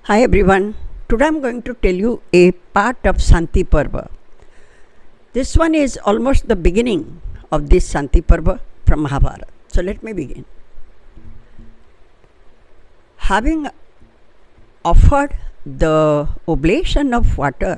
Hi everyone. Today I am going to tell you a part of Shanti Parva. This one is almost the beginning of this Shanti Parva from Mahabharata. So let me begin. Having offered the oblation of water,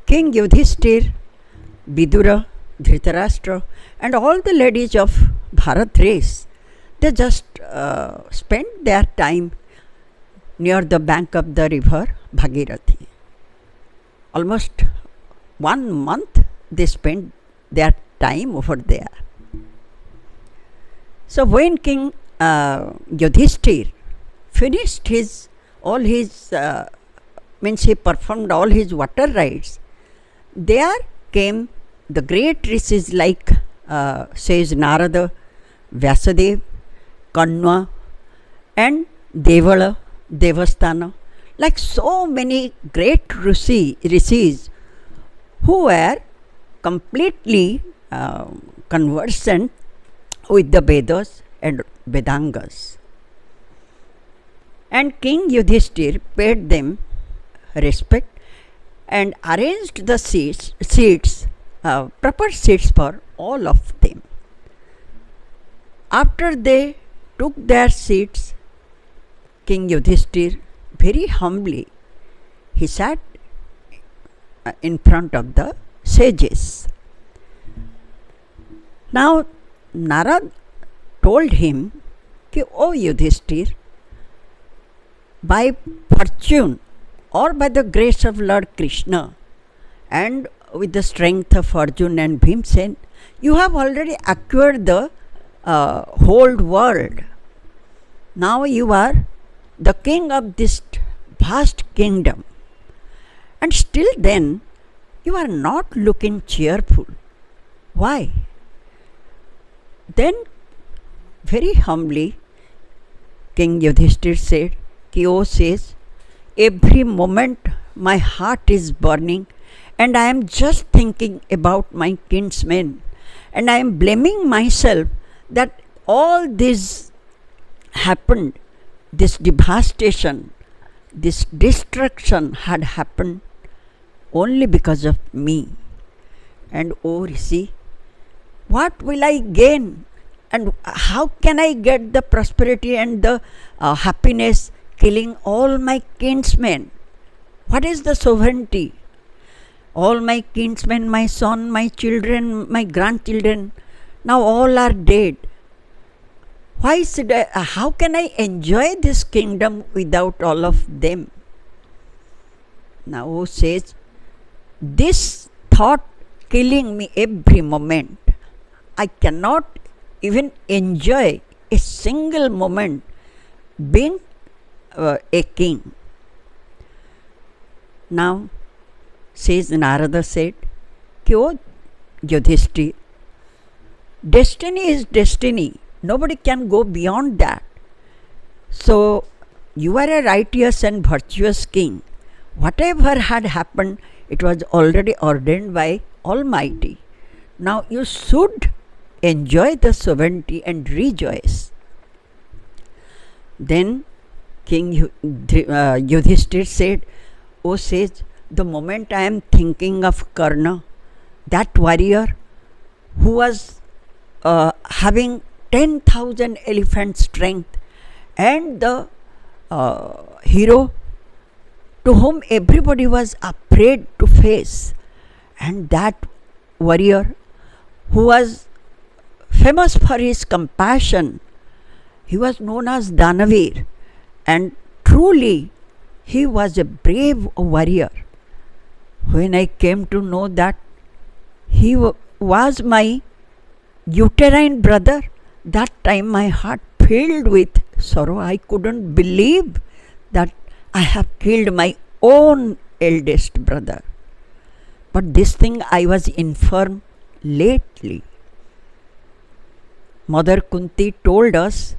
King Yudhisthira, Vidura, Dhritarashtra and all the ladies of Bharat race, they just spent their time near the bank of the river Bhagirathi. Almost 1 month they spent their time over there. So when King Yudhisthira finished he performed all his water rites, there came the great Rishis like says Narada, Vyasadeva, Kanva and Devala, Devasthana, like so many great Rishis who were completely conversant with the Vedas and Vedangas. And King Yudhisthira paid them respect and arranged the seats, proper seats for all of them. After they took their seats, King Yudhisthira very humbly he sat in front of the sages. Now Narada told him, "O Yudhisthira, by fortune or by the grace of Lord Krishna and with the strength of Arjuna and Bhimsen, you have already acquired the whole world. Now you are the king of this vast kingdom, and still then you are not looking cheerful. Why?" Then very humbly King Yudhisthira said, "O says, every moment my heart is burning and I am just thinking about my kinsmen, and I am blaming myself that all this happened. This devastation, this destruction had happened only because of me. And O Rishi, what will I gain? And how can I get the prosperity and the happiness killing all my kinsmen? What is the sovereignty? All my kinsmen, my son, my children, my grandchildren, now all are dead. Why should how can I enjoy this kingdom without all of them?" Now who says, this thought killing me every moment. I cannot even enjoy a single moment being a king. Now says Narada said, "O Yudhisthira, destiny is destiny. Nobody can go beyond that. So you are a righteous and virtuous king. Whatever had happened, it was already ordained by Almighty. Now you should enjoy the sovereignty and rejoice." Then King Yudhisthira said, "O sage, the moment I am thinking of Karna, that warrior who was having 10,000 elephant strength and the hero to whom everybody was afraid to face, and that warrior who was famous for his compassion, he was known as Danavir, and truly he was a brave warrior. When I came to know that he was my uterine brother, that time my heart filled with sorrow. I couldn't believe that I have killed my own eldest brother. But this thing I was informed lately. Mother Kunti told us,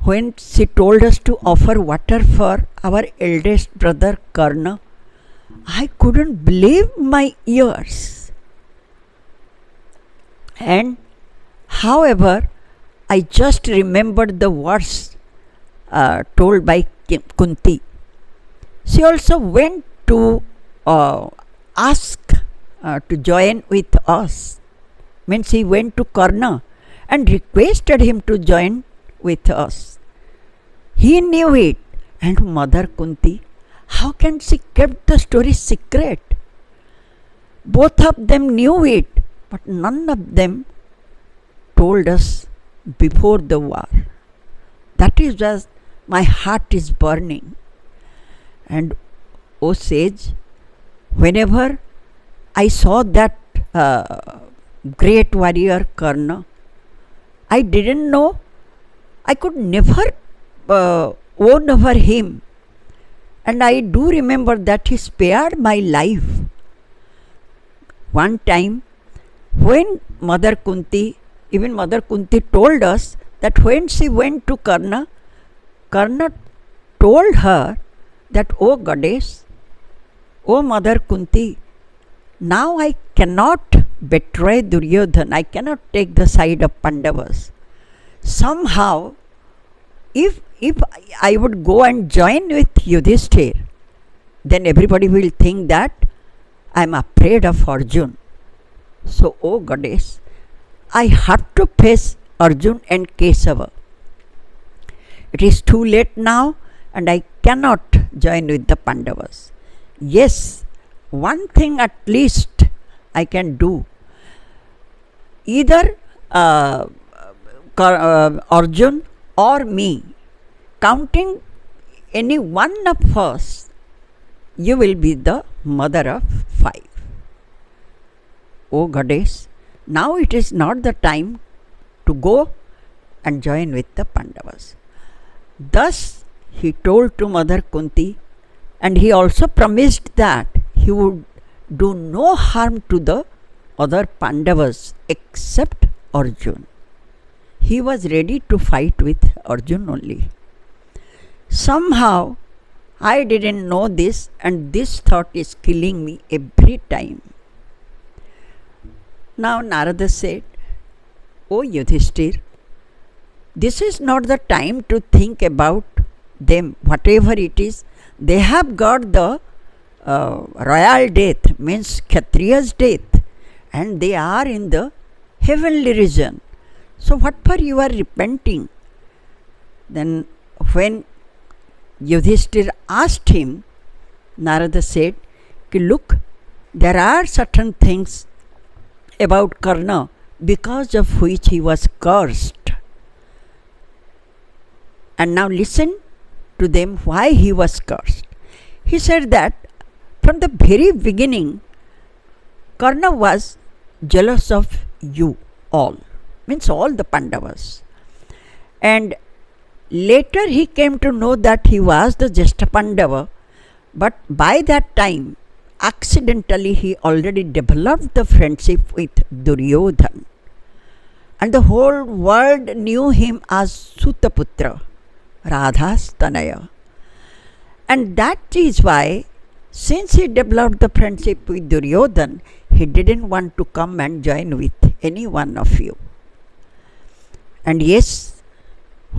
when she told us to offer water for our eldest brother Karna, I couldn't believe my ears. And however, I just remembered the words told by Kunti. she also went to ask to join with us. Means he went to Karna and requested him to join with us. He knew it, and Mother Kunti, how can she kept the story secret? Both of them knew it, but none of them told us before the war. That is just my heart is burning. And O sage, whenever I saw that great warrior Karna, I didn't know, I could never own over him. And I do remember that he spared my life. One time, when Mother Kunti told us that when she went to Karna, Karna told her that, "O goddess, O Mother Kunti, now I cannot betray Duryodhana, I cannot take the side of Pandavas. Somehow, if I would go and join with Yudhisthira, then everybody will think that I am afraid of Arjun. So, O goddess, I have to face Arjun and Kesava. It is too late now, and I cannot join with the Pandavas. Yes, one thing at least I can do. Either Arjun or me, counting any one of us, you will be the mother of 5. O goddess, now it is not the time to go and join with the Pandavas." Thus he told to Mother Kunti, and he also promised that he would do no harm to the other Pandavas except Arjun. He was ready to fight with Arjun only. Somehow I didn't know this, and this thought is killing me every time. Now Narada said, "O Yudhisthira, this is not the time to think about them, whatever it is. They have got the royal death, means Kshatriya's death, and they are in the heavenly region. So what for you are repenting?" Then when Yudhisthira asked him, Narada said, "Look, there are certain things about Karna because of which he was cursed. And now listen to them why he was cursed." He said that from the very beginning, Karna was jealous of you all, means all the Pandavas. And later he came to know that he was the Jyeshtha Pandava, but by that time, accidentally he already developed the friendship with Duryodhana. And the whole world knew him as Sutaputra, Radha's Tanaya. And that is why, since he developed the friendship with Duryodhana, he didn't want to come and join with any one of you. And yes,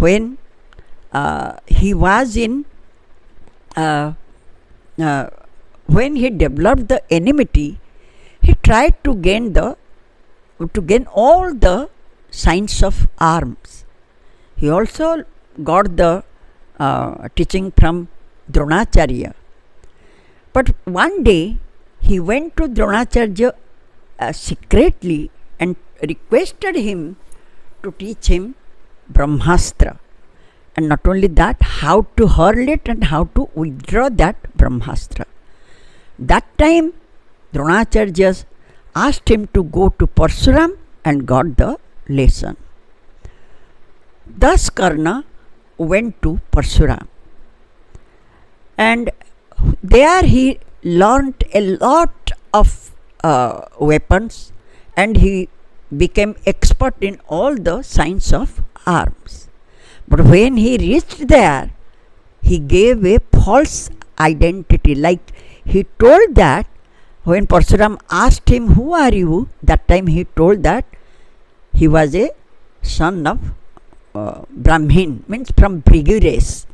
when he was in when he developed the enmity, he tried to gain all the signs of arms. He also got the teaching from Dronacharya. But one day he went to Dronacharya secretly and requested him to teach him Brahmastra. And not only that, how to hurl it and how to withdraw that Brahmastra. That time Dronacharya asked him to go to Parshuram and got the lesson. Thus Karna went to Parshuram, and there he learnt a lot of weapons, and he became expert in all the signs of arms. But when he reached there, he gave a false identity. Like he told that when Parshuram asked him, "Who are you?" that time he told that he was a son of Brahmin, means from Bhrigu race.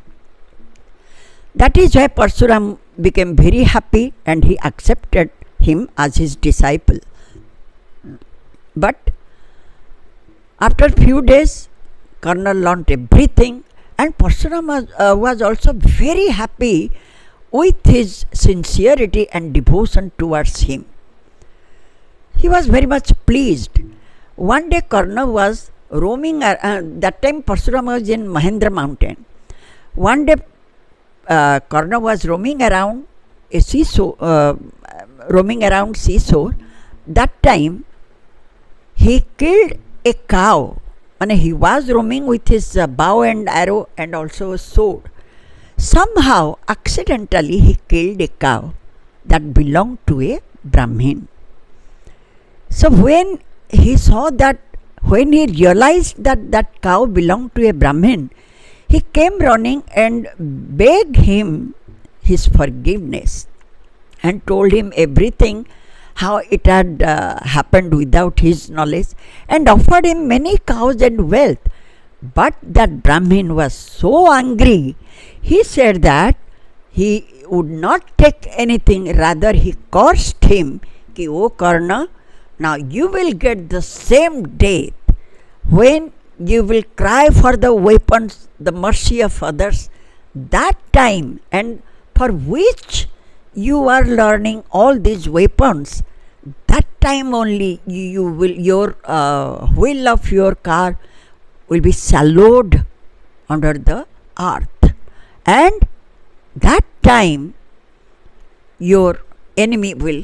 That is why Parshuram became very happy and he accepted him as his disciple. But after few days, Karna learnt everything, and Parshurama was also very happy with his sincerity and devotion towards him. He was very much pleased. One day Karna was roaming, that time Parshurama was in Mahendra mountain. One day Karna was roaming around a seashore, That time he killed a cow. And he was roaming with his bow and arrow and also a sword. Somehow, accidentally, he killed a cow that belonged to a Brahmin. So when he realized that that cow belonged to a Brahmin, he came running and begged him his forgiveness and told him everything, how it had happened without his knowledge, and offered him many cows and wealth. But that Brahmin was so angry, he said that he would not take anything, rather he cursed him, ki, O Karna, now you will get the same death when you will cry for the weapons, the mercy of others, that time, and for which you are learning all these weapons, that time only your wheel of your car will be swallowed under the earth, and that time your enemy will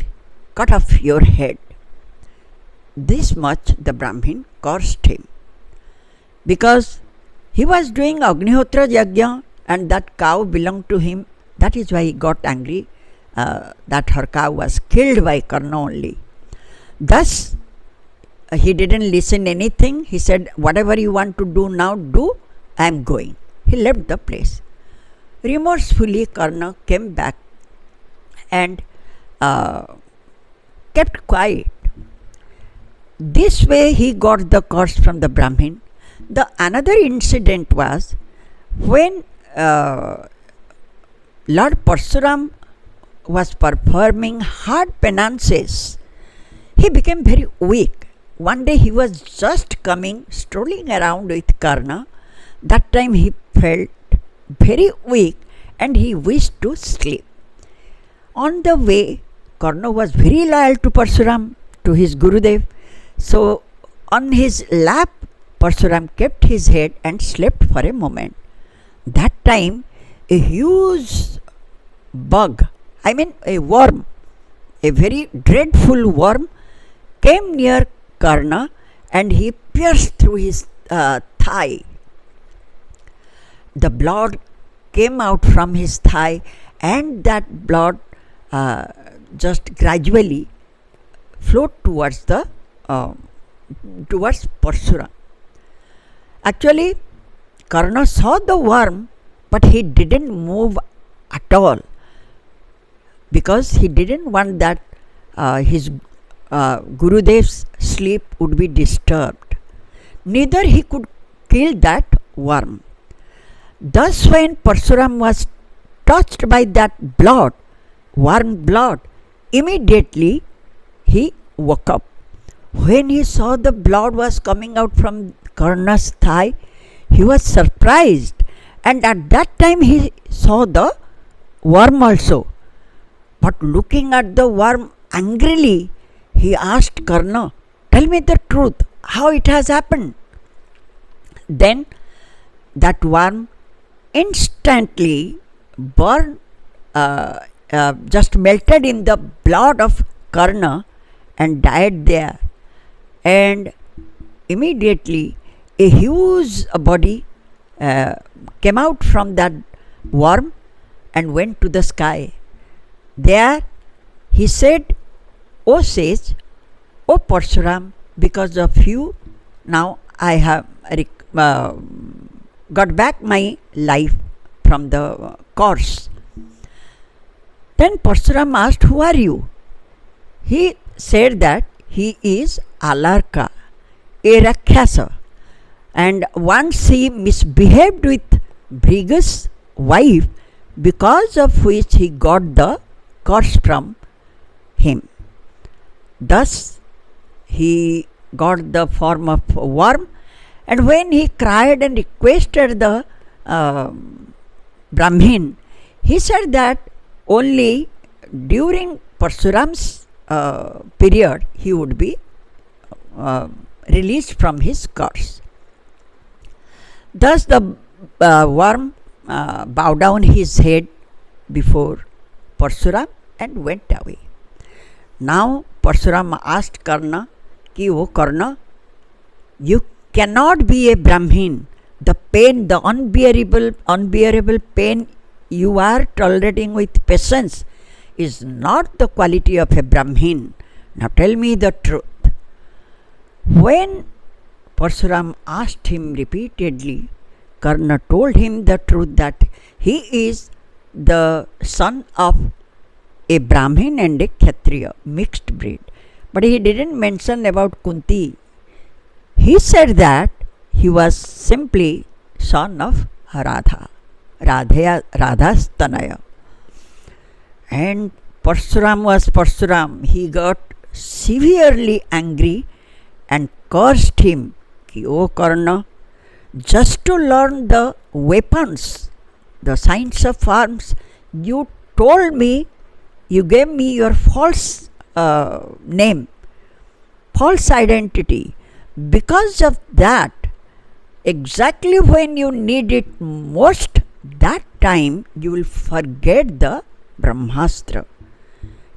cut off your head. This much the Brahmin cursed him, because he was doing Agnihotra Yajna and that cow belonged to him. That is why he got angry that her cow was killed by Karna only. Thus, he didn't listen anything. He said, whatever you want to do now, do. I am going. He left the place. Remorsefully, Karna came back and kept quiet. This way he got the curse from the Brahmin. The another incident was when Lord Parshuram was performing hard penances. He became very weak. One day he was just strolling around with Karna. That time he felt very weak and he wished to sleep. On the way, Karna was very loyal to Parshuram, to his Gurudev. So on his lap, Parshuram kept his head and slept for a moment. That time, a huge bug, a worm, a very dreadful worm, came near Karna and he pierced through his thigh. The blood came out from his thigh, and that blood just gradually flowed towards Parshuram. Actually, Karna saw the worm, but he didn't move at all, because he didn't want that his Gurudev's sleep would be disturbed. Neither he could kill that worm. Thus, when Parshuram was touched by that warm blood, immediately he woke up. When he saw the blood was coming out from Karna's thigh, he was surprised, and at that time he saw the worm also. But looking at the worm angrily, he asked Karna, tell me the truth, how it has happened. Then that worm instantly just melted in the blood of Karna and died there. And immediately a huge body came out from that worm and went to the sky. There he said, O sage, O Parshuram, because of you, now I have got back my life from the curse. Then Parshuram asked, who are you? He said that he is Alarka, a Rakshasa, and once he misbehaved with Bhriga's wife, because of which he got the curse from him. Thus, he got the form of a worm, and when he cried and requested the Brahmin, he said that only during Parsuram's period he would be released from his curse. Thus the worm bowed down his head before Parsuram and went away. Now Parsuram asked Karna, कि ओ Karna, you cannot be a Brahmin. The pain, the unbearable pain you are tolerating with patience is not the quality of a Brahmin. Now tell me the truth. When Parsuram asked him repeatedly, Karna told him the truth that he is the son of a Brahmin and a Kshatriya, mixed breed. But he didn't mention about Kunti. He said that he was simply son of Radha's Tanaya. And Parsuram was Parsuram. He got severely angry and cursed him, कि O Karna, just to learn the weapons, the science of arms, you told me, you gave me your false name, false identity. Because of that, exactly when you need it most, that time you will forget the Brahmastra.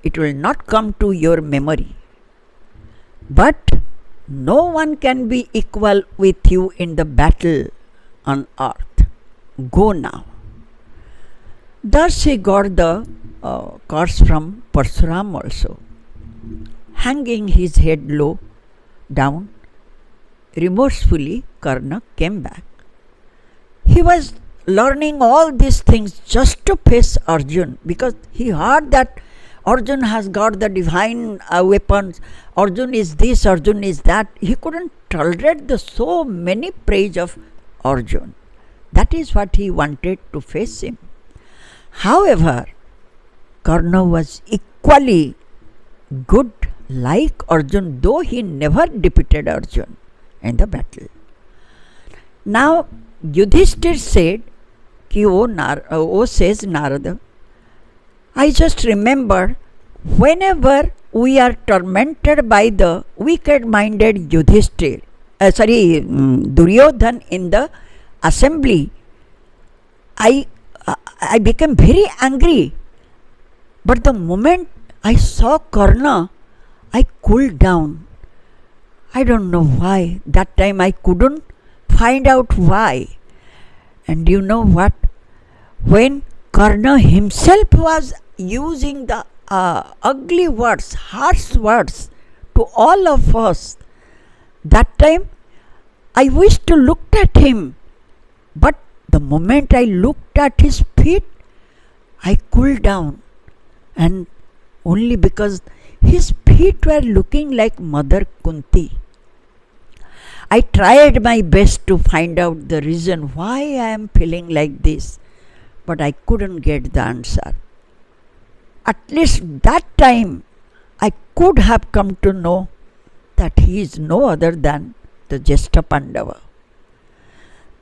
It will not come to your memory. But no one can be equal with you in the battle on earth. Go now. Thus he got the curse from Parsuram also. Hanging his head low down, remorsefully Karna came back. He was learning all these things just to face Arjun, because he heard that Arjun has got the divine weapons, Arjun is this, Arjun is that. He couldn't tolerate the so many praise of Arjun. That is what he wanted to face him. However, Karna was equally good like Arjun, though he never defeated Arjun in the battle. Now Yudhisthira said, कि O says Narada, I just remember whenever we are tormented by the wicked-minded Yudhisthira, Duryodhan in the assembly, I became very angry. But the moment I saw Karna, I cooled down. I don't know why. That time I couldn't find out why. And you know what? When Karna himself was using the ugly words, harsh words to all of us, that time I wished to look at him. But the moment I looked at his feet, I cooled down. And only because his feet were looking like Mother Kunti. I tried my best to find out the reason why I am feeling like this, but I couldn't get the answer. At least that time I could have come to know that he is no other than the Jyeshta Pandava.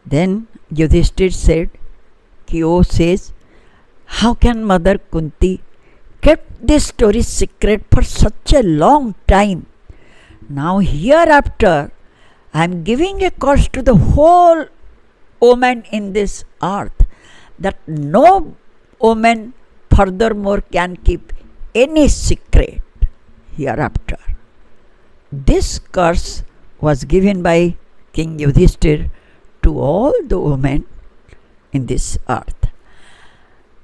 Then Yudhisthira said, Kyo says, how can Mother Kunti kept this story secret for such a long time? Now hereafter I am giving a curse to the whole woman in this earth, that no woman furthermore can keep any secret hereafter. This curse was given by King Yudhisthira to all the women in this earth.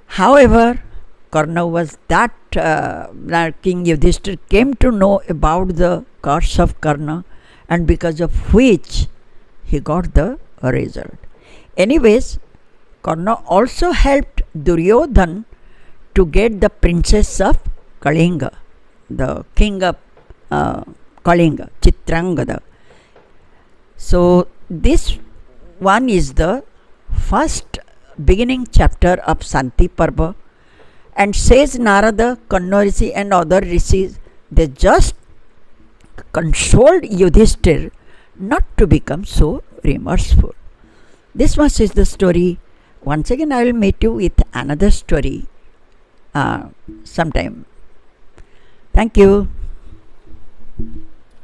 However, Karna was that King Yudhisthira came to know about the curse of Karna, and because of which he got the result. Anyways, Karna also helped Duryodhan to get the princess of Kalinga, the king of Kalinga, Chitrangada. So this one is the first beginning chapter of Shanti Parva, and says Narada, Kanno Rishi, and other Rishis, they just consoled Yudhisthira not to become so remorseful. This much is the story. Once again, I will meet you with another story sometime. Thank you.